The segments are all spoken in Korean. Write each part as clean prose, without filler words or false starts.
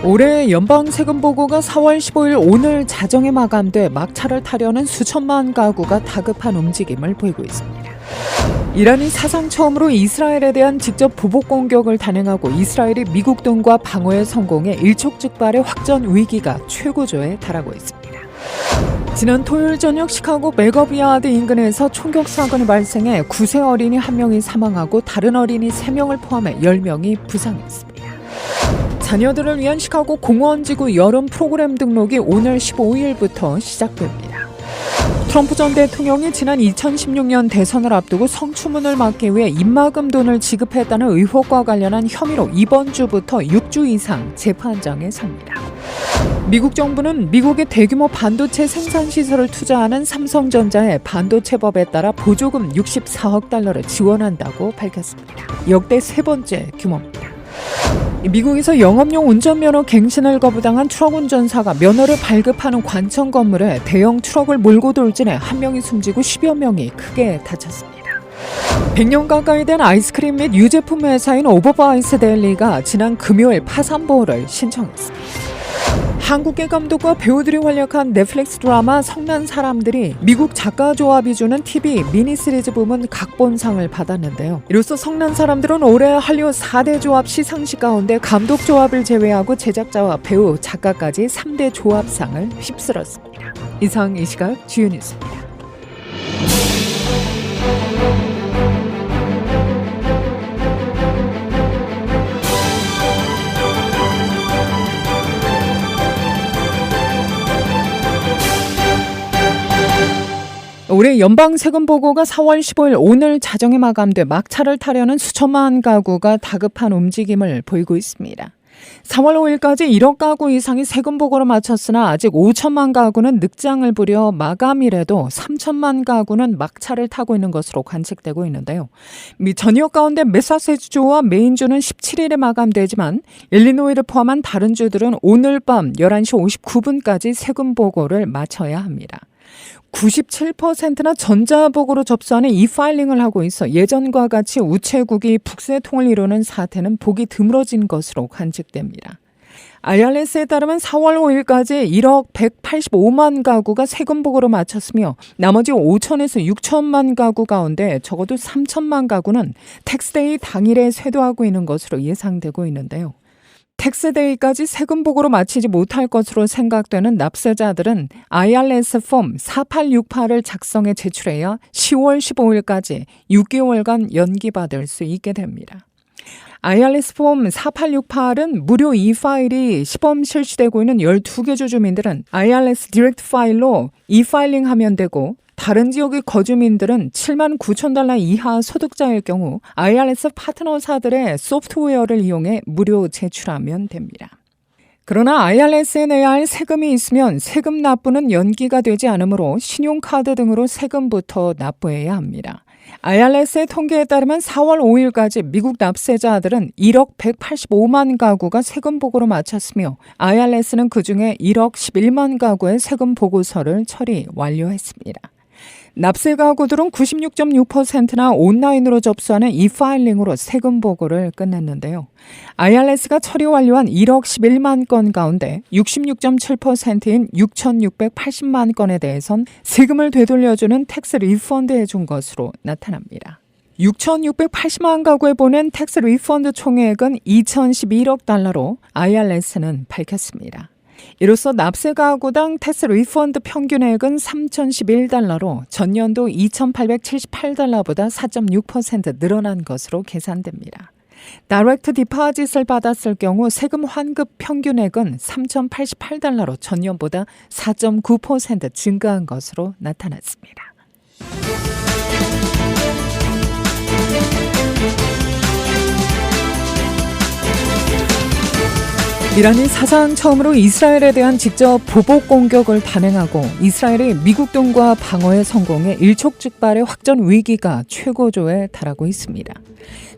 올해 연방 세금 보고가 4월 15일 오늘 자정에 마감돼 막차를 타려는 수천만 가구가 다급한 움직임을 보이고 있습니다. 이란이 사상 처음으로 이스라엘에 대한 직접 보복 공격을 단행하고 이스라엘이 미국 등과 방어에 성공해 일촉즉발의 확전 위기가 최고조에 달하고 있습니다. 지난 토요일 저녁 시카고 맥업야드 인근에서 총격 사건이 발생해 9세 어린이 1명이 사망하고 다른 어린이 3명을 포함해 10명이 부상했습니다. 자녀들을 위한 시카고 공원지구 여름 프로그램 등록이 오늘 15일부터 시작됩니다. 트럼프 전 대통령이 지난 2016년 대선을 앞두고 성추문을 막기 위해 입막음 돈을 지급했다는 의혹과 관련한 혐의로 이번 주부터 6주 이상 재판장에 섭니다. 미국 정부는 미국의 대규모 반도체 생산시설을 투자하는 삼성전자의 반도체법에 따라 보조금 64억 달러를 지원한다고 밝혔습니다. 역대 세 번째 규모입니다. 미국에서 영업용 운전면허 갱신을 거부당한 트럭 운전사가 면허를 발급하는 관청 건물에 대형 트럭을 몰고 돌진해 1명이 숨지고 10여 명이 크게 다쳤습니다. 100년 가까이 된 아이스크림 및 유제품 회사인 오버바이스 델리가 지난 금요일 파산보호를 신청했습니다. 한국계 감독과 배우들이 활약한 넷플릭스 드라마 성난 사람들이 미국 작가조합이 주는 TV 미니 시리즈 부문 각본상을 받았는데요. 이로써 성난 사람들은 올해 할리우드 4대 조합 시상식 가운데 감독 조합을 제외하고 제작자와 배우, 작가까지 3대 조합상을 휩쓸었습니다. 이상 이 시각 주요 뉴스입니다. 올해 연방 세금 보고가 4월 15일 오늘 자정에 마감돼 막차를 타려는 수천만 가구가 다급한 움직임을 보이고 있습니다. 4월 5일까지 1억 가구 이상이 세금 보고를 마쳤으나 아직 5천만 가구는 늑장을 부려 마감이라도 3천만 가구는 막차를 타고 있는 것으로 관측되고 있는데요. 미 전역 가운데 매사추세츠주와 메인주는 17일에 마감되지만 일리노이를 포함한 다른 주들은 오늘 밤 11시 59분까지 세금 보고를 마쳐야 합니다. 97%나 전자보고로 접수하는 이파일링을 하고 있어 예전과 같이 우체국이 북새통을 이루는 사태는 보기 드물어진 것으로 관측됩니다. IRS에 따르면 4월 5일까지 1억 185만 가구가 세금 보고로 마쳤으며 나머지 5천에서 6천만 가구 가운데 적어도 3천만 가구는 텍스데이 당일에 쇄도하고 있는 것으로 예상되고 있는데요. 텍스데이까지 세금 보고로 마치지 못할 것으로 생각되는 납세자들은 IRS 폼 4868을 작성해 제출해야 10월 15일까지 6개월간 연기받을 수 있게 됩니다. IRS 폼 4868은 무료 e-파일이 시범 실시되고 있는 12개 주 주민들은 IRS 디렉트 파일로 e-파일링하면 되고 다른 지역의 거주민들은 7만 9천 달러 이하 소득자일 경우 IRS 파트너사들의 소프트웨어를 이용해 무료 제출하면 됩니다. 그러나 IRS에 내야 할 세금이 있으면 세금 납부는 연기가 되지 않으므로 신용카드 등으로 세금부터 납부해야 합니다. IRS의 통계에 따르면 4월 5일까지 미국 납세자들은 1억 185만 가구가 세금 보고로 마쳤으며 IRS는 그중에 1억 11만 가구의 세금 보고서를 처리 완료했습니다. 납세 가구들은 96.6%나 온라인으로 접수하는 e-파일링으로 세금 보고를 끝냈는데요. IRS가 처리 완료한 1억 11만 건 가운데 66.7%인 6,680만 건에 대해선 세금을 되돌려주는 텍스 리펀드 해준 것으로 나타납니다. 6,680만 가구에 보낸 텍스 리펀드 총액은 2,011억 달러로 IRS는 밝혔습니다. 이로써 납세 가구당 텍스 리펀드 평균액은 3,011달러로 전년도 2,878달러보다 4.6% 늘어난 것으로 계산됩니다. 다이렉트 디파짓을 받았을 경우 세금 환급 평균액은 3,088달러로 전년보다 4.9% 증가한 것으로 나타났습니다. 이란이 사상 처음으로 이스라엘에 대한 직접 보복 공격을 단행하고 이스라엘이 미국 등과 방어에 성공해 일촉즉발의 확전 위기가 최고조에 달하고 있습니다.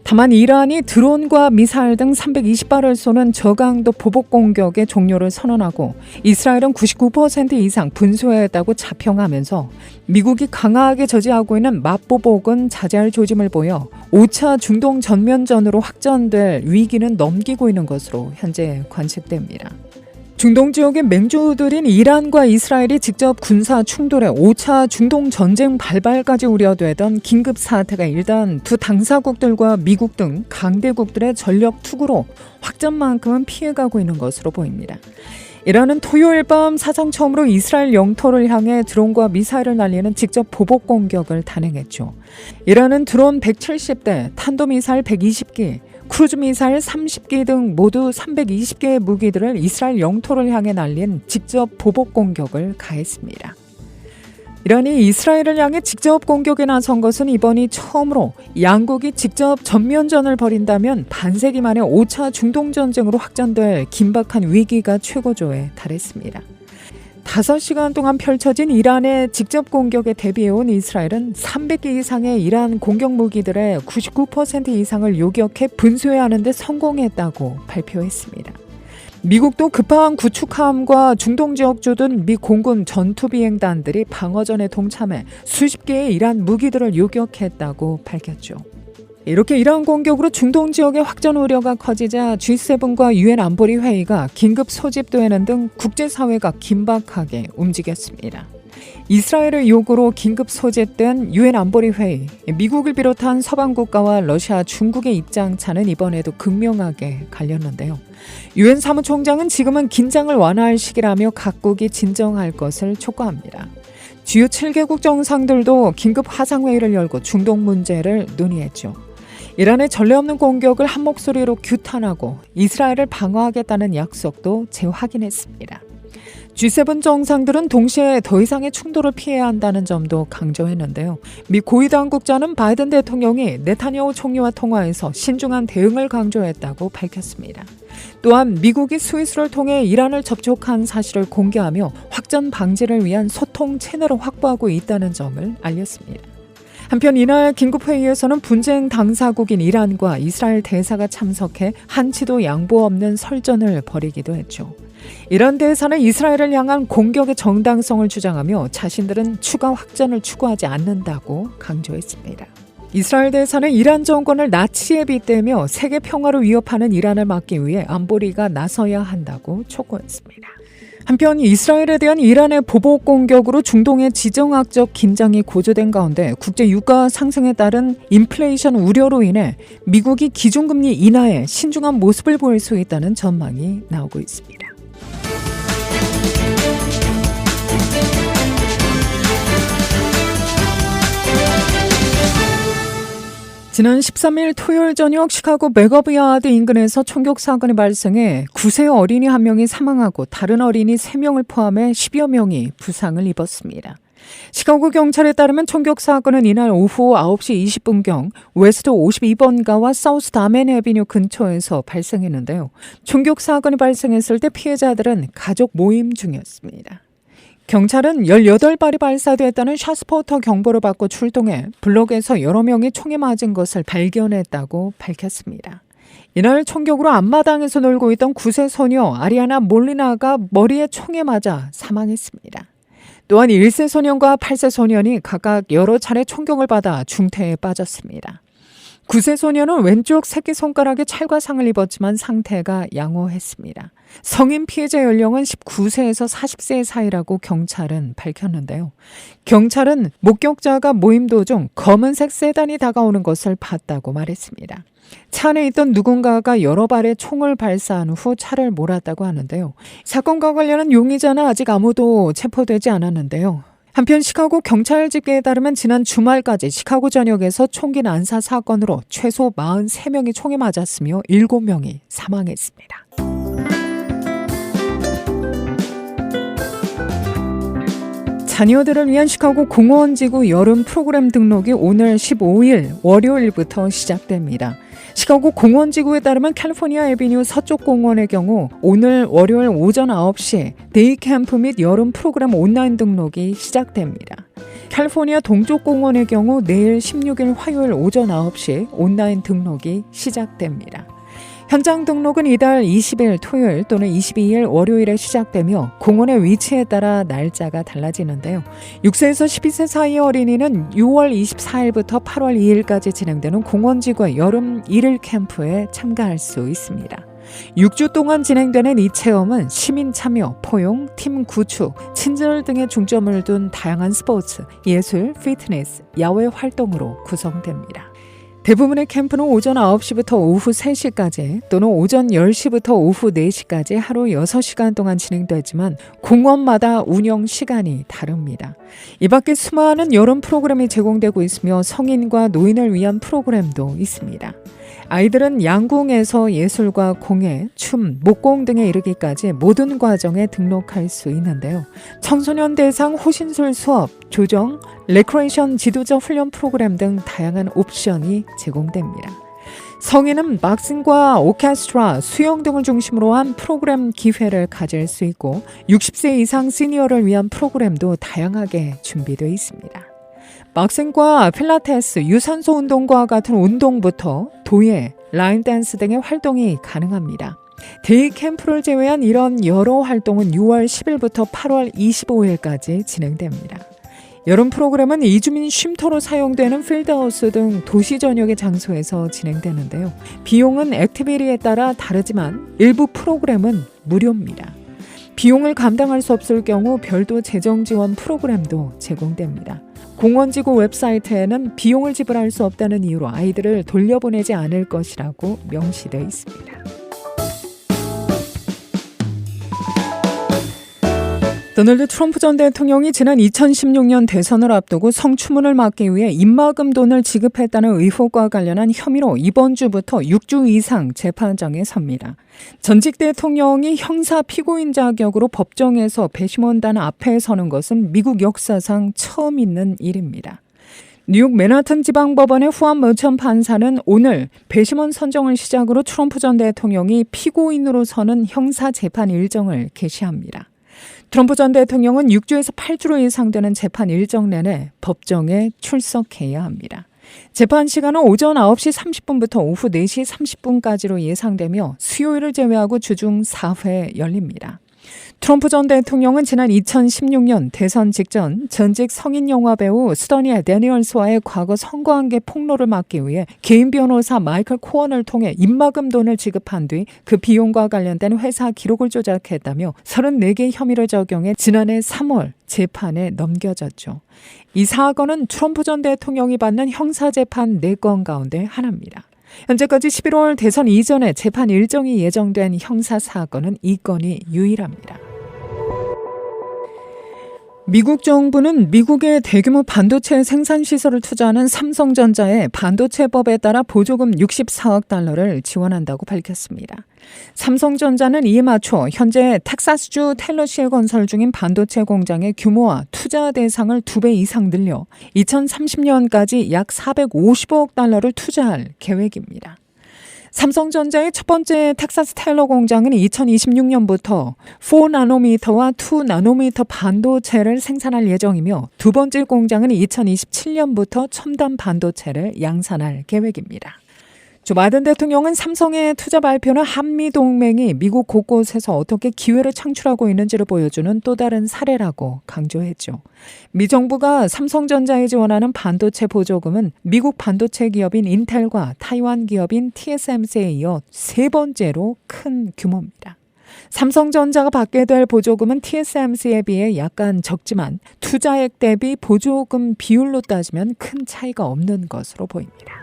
다만 이란이 드론과 미사일 등 320발을 쏘는 저강도 보복 공격의 종료를 선언하고 이스라엘은 99% 이상 분수했다고 자평하면서 미국이 강하게 저지하고 있는 맞보복은 자제할 조짐을 보여 5차 중동 전면전으로 확전될 위기는 넘기고 있는 것으로 현재 관측됩니다. 관측됩니다. 중동 지역의 맹주들인 이란과 이스라엘이 직접 군사 충돌에 5차 중동 전쟁 발발까지 우려되던 긴급 사태가 일단 두 당사국들과 미국 등 강대국들의 전력 투구로 확전만큼은 피해가고 있는 것으로 보입니다. 이란은 토요일 밤 사상 처음으로 이스라엘 영토를 향해 드론과 미사일을 날리는 직접 보복 공격을 단행했죠. 이란은 드론 170대, 탄도미사일 120기, 크루즈 미사일 30기 등 모두 320개의 무기들을 이스라엘 영토를 향해 날린 직접 보복 공격을 가했습니다. 이란이 이스라엘을 향해 직접 공격에 나선 것은 이번이 처음으로 양국이 직접 전면전을 벌인다면 반세기 만에 5차 중동전쟁으로 확전될 긴박한 위기가 최고조에 달했습니다. 5시간 동안 펼쳐진 이란의 직접 공격에 대비해온 이스라엘은 300개 이상의 이란 공격 무기들의 99% 이상을 요격해 분쇄하는 데 성공했다고 발표했습니다. 미국도 급한 구축함과 중동 지역 주둔 미 공군 전투비행단들이 방어전에 동참해 수십 개의 이란 무기들을 요격했다고 밝혔죠. 이렇게 이란 공격으로 중동 지역의 확전 우려가 커지자 G7과 UN 안보리 회의가 긴급 소집되는 등 국제사회가 긴박하게 움직였습니다. 이스라엘의 요구로 긴급 소집된 UN 안보리 회의, 미국을 비롯한 서방 국가와 러시아, 중국의 입장차는 이번에도 극명하게 갈렸는데요. UN 사무총장은 지금은 긴장을 완화할 시기라며 각국이 진정할 것을 촉구합니다. 주요 7개국 정상들도 긴급 화상회의를 열고 중동 문제를 논의했죠. 이란의 전례 없는 공격을 한 목소리로 규탄하고 이스라엘을 방어하겠다는 약속도 재확인했습니다. G7 정상들은 동시에 더 이상의 충돌을 피해야 한다는 점도 강조했는데요. 미 고위 당국자는 바이든 대통령이 네타냐후 총리와 통화해서 신중한 대응을 강조했다고 밝혔습니다. 또한 미국이 스위스를 통해 이란을 접촉한 사실을 공개하며 확전 방지를 위한 소통 채널을 확보하고 있다는 점을 알렸습니다. 한편 이날 긴급회의에서는 분쟁 당사국인 이란과 이스라엘 대사가 참석해 한치도 양보 없는 설전을 벌이기도 했죠. 이란 대사는 이스라엘을 향한 공격의 정당성을 주장하며 자신들은 추가 확전을 추구하지 않는다고 강조했습니다. 이스라엘 대사는 이란 정권을 나치에 빗대며 세계 평화를 위협하는 이란을 막기 위해 안보리가 나서야 한다고 촉구했습니다. 한편 이스라엘에 대한 이란의 보복 공격으로 중동의 지정학적 긴장이 고조된 가운데 국제 유가 상승에 따른 인플레이션 우려로 인해 미국이 기준금리 인하에 신중한 모습을 보일 수 있다는 전망이 나오고 있습니다. 지난 13일 토요일 저녁 시카고 맥어비아드 인근에서 총격 사건이 발생해 9세 어린이 1명이 사망하고 다른 어린이 3명을 포함해 10여 명이 부상을 입었습니다. 시카고 경찰에 따르면 총격 사건은 이날 오후 9시 20분경 웨스트 52번가와 사우스 다멘 애비뉴 근처에서 발생했는데요. 총격 사건이 발생했을 때 피해자들은 가족 모임 중이었습니다. 경찰은 18발이 발사됐다는 샷스포터 경보를 받고 출동해 블록에서 여러 명이 총에 맞은 것을 발견했다고 밝혔습니다. 이날 총격으로 앞마당에서 놀고 있던 9세 소녀 아리아나 몰리나가 머리에 총에 맞아 사망했습니다. 또한 1세 소년과 8세 소년이 각각 여러 차례 총격을 받아 중태에 빠졌습니다. 9세 소년은 왼쪽 새끼손가락에 찰과상을 입었지만 상태가 양호했습니다. 성인 피해자 연령은 19세에서 40세 사이라고 경찰은 밝혔는데요. 경찰은 목격자가 모임 도중 검은색 세단이 다가오는 것을 봤다고 말했습니다. 차 안에 있던 누군가가 여러 발의 총을 발사한 후 차를 몰았다고 하는데요. 사건과 관련한 용의자는 아직 아무도 체포되지 않았는데요. 한편 시카고 경찰 집계에 따르면 지난 주말까지 시카고 전역에서 총기 난사 사건으로 최소 43명이 총에 맞았으며 7명이 사망했습니다. 자녀들을 위한 시카고 공원지구 여름 프로그램 등록이 오늘 15일 월요일부터 시작됩니다. 시카고 공원지구에 따르면 캘리포니아 애비뉴 서쪽 공원의 경우 오늘 월요일 오전 9시 데이 캠프 및 여름 프로그램 온라인 등록이 시작됩니다. 캘리포니아 동쪽 공원의 경우 내일 16일 화요일 오전 9시 온라인 등록이 시작됩니다. 현장 등록은 이달 20일 토요일 또는 22일 월요일에 시작되며 공원의 위치에 따라 날짜가 달라지는데요. 6세에서 12세 사이의 어린이는 6월 24일부터 8월 2일까지 진행되는 공원지구의 여름 1일 캠프에 참가할 수 있습니다. 6주 동안 진행되는 이 체험은 시민 참여, 포용, 팀 구축, 친절 등의 중점을 둔 다양한 스포츠, 예술, 피트니스, 야외 활동으로 구성됩니다. 대부분의 캠프는 오전 9시부터 오후 3시까지 또는 오전 10시부터 오후 4시까지 하루 6시간 동안 진행되지만 공원마다 운영 시간이 다릅니다. 이 밖에 수많은 여름 프로그램이 제공되고 있으며 성인과 노인을 위한 프로그램도 있습니다. 아이들은 양궁에서 예술과 공예, 춤, 목공 등에 이르기까지 모든 과정에 등록할 수 있는데요. 청소년 대상 호신술 수업, 조정, 레크레이션 지도자 훈련 프로그램 등 다양한 옵션이 제공됩니다. 성인은 박싱과 오케스트라, 수영 등을 중심으로 한 프로그램 기회를 가질 수 있고 60세 이상 시니어를 위한 프로그램도 다양하게 준비되어 있습니다. 박싱과 필라테스, 유산소 운동과 같은 운동부터 도예, 라인 댄스 등의 활동이 가능합니다. 데이 캠프를 제외한 이런 여러 활동은 6월 10일부터 8월 25일까지 진행됩니다. 여름 프로그램은 이주민 쉼터로 사용되는 필드하우스 등 도시 전역의 장소에서 진행되는데요. 비용은 액티비티에 따라 다르지만 일부 프로그램은 무료입니다. 비용을 감당할 수 없을 경우 별도 재정 지원 프로그램도 제공됩니다. 공원지구 웹사이트에는 비용을 지불할 수 없다는 이유로 아이들을 돌려보내지 않을 것이라고 명시되어 있습니다. 도널드 트럼프 전 대통령이 지난 2016년 대선을 앞두고 성추문을 막기 위해 입막음 돈을 지급했다는 의혹과 관련한 혐의로 이번 주부터 6주 이상 재판장에 섭니다. 전직 대통령이 형사 피고인 자격으로 법정에서 배심원단 앞에 서는 것은 미국 역사상 처음 있는 일입니다. 뉴욕 맨하튼 지방법원의 후안 머천 판사는 오늘 배심원 선정을 시작으로 트럼프 전 대통령이 피고인으로 서는 형사 재판 일정을 게시합니다. 트럼프 전 대통령은 6주에서 8주로 예상되는 재판 일정 내내 법정에 출석해야 합니다. 재판 시간은 오전 9시 30분부터 오후 4시 30분까지로 예상되며 수요일을 제외하고 주중 4회 열립니다. 트럼프 전 대통령은 지난 2016년 대선 직전 전직 성인 영화배우 스토니 데니얼스와의 과거 성관계 폭로를 막기 위해 개인 변호사 마이클 코언을 통해 입막음 돈을 지급한 뒤 그 비용과 관련된 회사 기록을 조작했다며 34개 혐의를 적용해 지난해 3월 재판에 넘겨졌죠. 이 사건은 트럼프 전 대통령이 받는 형사재판 4건 가운데 하나입니다. 현재까지 11월 대선 이전에 재판 일정이 예정된 형사사건은 이 건이 유일합니다. 미국 정부는 미국의 대규모 반도체 생산 시설을 투자하는 삼성전자에 반도체법에 따라 보조금 64억 달러를 지원한다고 밝혔습니다. 삼성전자는 이에 맞춰 현재 텍사스주 텔러시에 건설 중인 반도체 공장의 규모와 투자 대상을 2배 이상 늘려 2030년까지 약 450억 달러를 투자할 계획입니다. 삼성전자의 첫 번째 텍사스 테일러 공장은 2026년부터 4나노미터와 2나노미터 반도체를 생산할 예정이며 두 번째 공장은 2027년부터 첨단 반도체를 양산할 계획입니다. 조 바이든 대통령은 삼성의 투자 발표는 한미동맹이 미국 곳곳에서 어떻게 기회를 창출하고 있는지를 보여주는 또 다른 사례라고 강조했죠. 미 정부가 삼성전자에 지원하는 반도체 보조금은 미국 반도체 기업인 인텔과 타이완 기업인 TSMC에 이어 세 번째로 큰 규모입니다. 삼성전자가 받게 될 보조금은 TSMC에 비해 약간 적지만 투자액 대비 보조금 비율로 따지면 큰 차이가 없는 것으로 보입니다.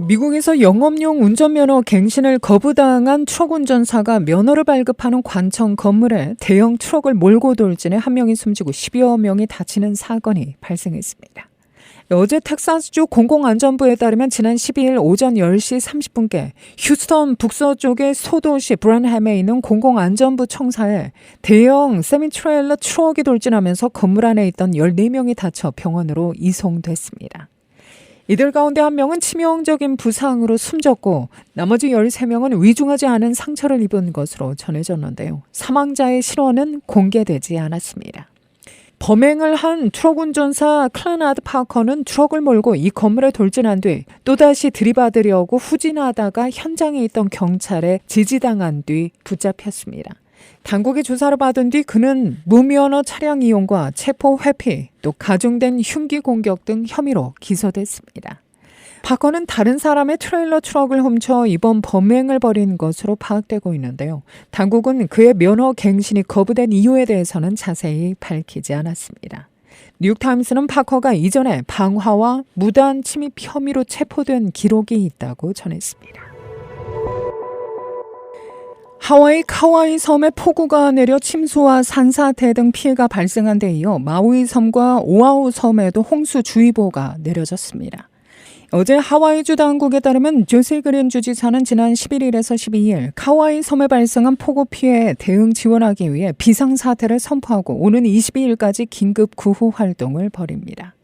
미국에서 영업용 운전면허 갱신을 거부당한 트럭 운전사가 면허를 발급하는 관청 건물에 대형 트럭을 몰고 돌진해 한 명이 숨지고 10여 명이 다치는 사건이 발생했습니다. 어제 텍사스주 공공안전부에 따르면 지난 12일 오전 10시 30분께 휴스턴 북서쪽의 소도시 브랜햄에 있는 공공안전부 청사에 대형 세미트레일러 트럭이 돌진하면서 건물 안에 있던 14명이 다쳐 병원으로 이송됐습니다. 이들 가운데 한 명은 치명적인 부상으로 숨졌고 나머지 13명은 위중하지 않은 상처를 입은 것으로 전해졌는데요. 사망자의 실원은 공개되지 않았습니다. 범행을 한 트럭 운전사 클레나드 파커는 트럭을 몰고 이 건물에 돌진한 뒤 또다시 들이받으려고 후진하다가 현장에 있던 경찰에 지지당한 뒤 붙잡혔습니다. 당국의 조사를 받은 뒤 그는 무면허 차량 이용과 체포 회피, 또 가중된 흉기 공격 등 혐의로 기소됐습니다. 파커는 다른 사람의 트레일러 트럭을 훔쳐 이번 범행을 벌인 것으로 파악되고 있는데요. 당국은 그의 면허 갱신이 거부된 이유에 대해서는 자세히 밝히지 않았습니다. 뉴욕타임스는 파커가 이전에 방화와 무단 침입 혐의로 체포된 기록이 있다고 전했습니다. 하와이 카와이 섬에 폭우가 내려 침수와 산사태 등 피해가 발생한 데 이어 마우이 섬과 오아후 섬에도 홍수주의보가 내려졌습니다. 어제 하와이주 당국에 따르면 조세 그린 주지사는 지난 11일에서 12일 카와이 섬에 발생한 폭우 피해에 대응 지원하기 위해 비상사태를 선포하고 오는 22일까지 긴급 구호 활동을 벌입니다.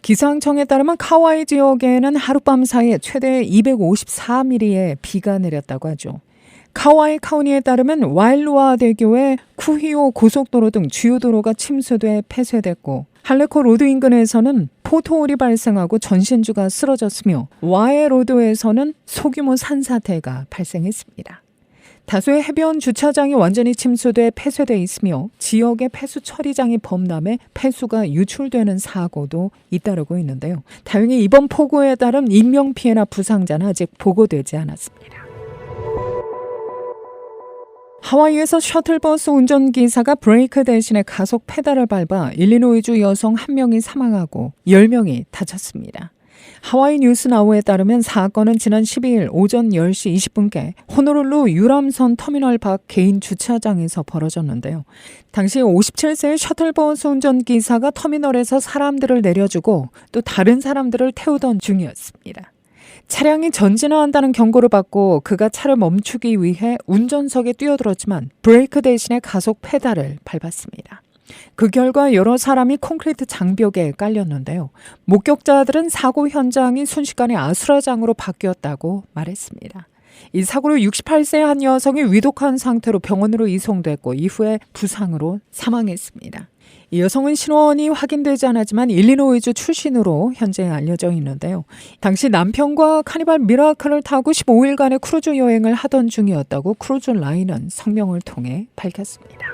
기상청에 따르면 카와이 지역에는 하룻밤 사이에 최대 254mm의 비가 내렸다고 하죠. 카와이 카운티에 따르면 와일루아 대교의 쿠히오 고속도로 등 주요 도로가 침수돼 폐쇄됐고 할레코 로드 인근에서는 포토홀이 발생하고 전신주가 쓰러졌으며 와에 로드에서는 소규모 산사태가 발생했습니다. 다수의 해변 주차장이 완전히 침수돼 폐쇄돼 있으며 지역의 폐수 처리장이 범람해 폐수가 유출되는 사고도 잇따르고 있는데요. 다행히 이번 폭우에 따른 인명피해나 부상자는 아직 보고되지 않았습니다. 하와이에서 셔틀버스 운전기사가 브레이크 대신에 가속 페달을 밟아 일리노이주 여성 1명이 사망하고 10명이 다쳤습니다. 하와이 뉴스나우에 따르면 사건은 지난 12일 오전 10시 20분께 호노룰루 유람선 터미널 밖 개인 주차장에서 벌어졌는데요. 당시 57세의 셔틀버스 운전기사가 터미널에서 사람들을 내려주고 또 다른 사람들을 태우던 중이었습니다. 차량이 전진화한다는 경고를 받고 그가 차를 멈추기 위해 운전석에 뛰어들었지만 브레이크 대신에 가속 페달을 밟았습니다. 그 결과 여러 사람이 콘크리트 장벽에 깔렸는데요. 목격자들은 사고 현장이 순식간에 아수라장으로 바뀌었다고 말했습니다. 이 사고로 68세의 한 여성이 위독한 상태로 병원으로 이송됐고 이후에 부상으로 사망했습니다. 이 여성은 신원이 확인되지 않았지만 일리노이주 출신으로 현재 알려져 있는데요. 당시 남편과 카니발 미라클을 타고 15일간의 크루즈 여행을 하던 중이었다고 크루즈 라인은 성명을 통해 밝혔습니다.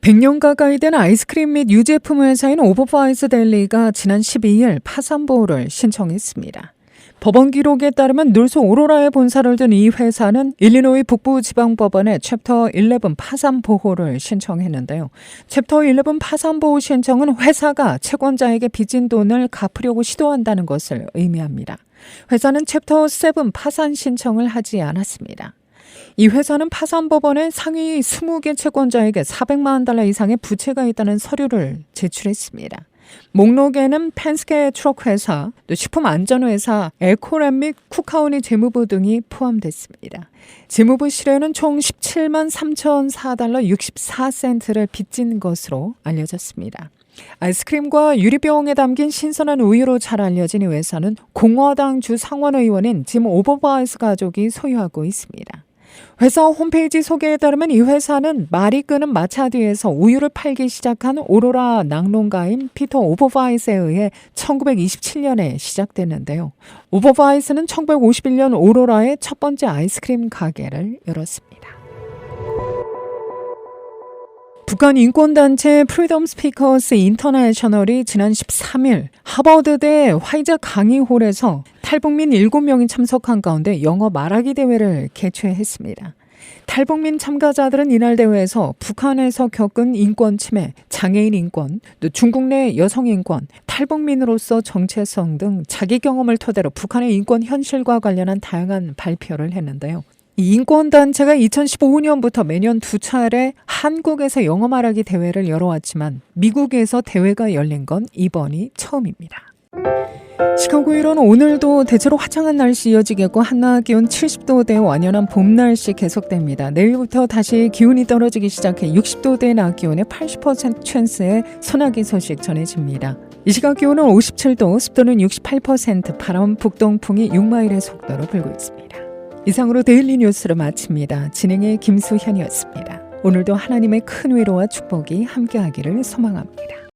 100년 가까이 된 아이스크림 및 유제품 회사인 오버파이스 델리가 지난 12일 파산보호를 신청했습니다. 법원 기록에 따르면 놀소 오로라의 본사를 둔 이 회사는 일리노이 북부지방법원에 챕터 11 파산보호를 신청했는데요. 챕터 11 파산보호 신청은 회사가 채권자에게 빚진 돈을 갚으려고 시도한다는 것을 의미합니다. 회사는 챕터 7 파산 신청을 하지 않았습니다. 이 회사는 파산법원에 상위 20개 채권자에게 $400만 이상의 부채가 있다는 서류를 제출했습니다. 목록에는 펜스케 트럭 회사, 또 식품안전회사, 에코랩 및 쿠카오니 재무부 등이 포함됐습니다. 재무부실에는 총 $17만 3,004 64센트를 빚진 것으로 알려졌습니다. 아이스크림과 유리병에 담긴 신선한 우유로 잘 알려진 이 회사는 공화당 주 상원의원인 짐 오버바이스 가족이 소유하고 있습니다. 회사 홈페이지 소개에 따르면 이 회사는 말이 끄는 마차 뒤에서 우유를 팔기 시작한 오로라 낙농가인 피터 오버바이스에 의해 1927년에 시작됐는데요. 오버바이스는 1951년 오로라의 첫 번째 아이스크림 가게를 열었습니다. 북한 인권단체 프리덤 스피커스 인터내셔널이 지난 13일 하버드대 화이자 강의홀에서 탈북민 7명이 참석한 가운데 영어 말하기 대회를 개최했습니다. 탈북민 참가자들은 이날 대회에서 북한에서 겪은 인권 침해, 장애인 인권, 또 중국 내 여성 인권, 탈북민으로서 정체성 등 자기 경험을 토대로 북한의 인권 현실과 관련한 다양한 발표를 했는데요. 이 인권단체가 2015년부터 매년 2차례 한국에서 영어 말하기 대회를 열어왔지만 미국에서 대회가 열린 건 이번이 처음입니다. 시카고일은 오늘도 대체로 화창한 날씨 이어지겠고 한낮 기온 70도대 완연한 봄 날씨 계속됩니다. 내일부터 다시 기온이 떨어지기 시작해 60도대 낮 기온의 80% 찬스의 소나기 소식 전해집니다. 이 시각 기온은 57도, 습도는 68%, 바람 북동풍이 6마일의 속도로 불고 있습니다. 이상으로 데일리 뉴스를 마칩니다. 진행의 김수현이었습니다. 오늘도 하나님의 큰 위로와 축복이 함께하기를 소망합니다.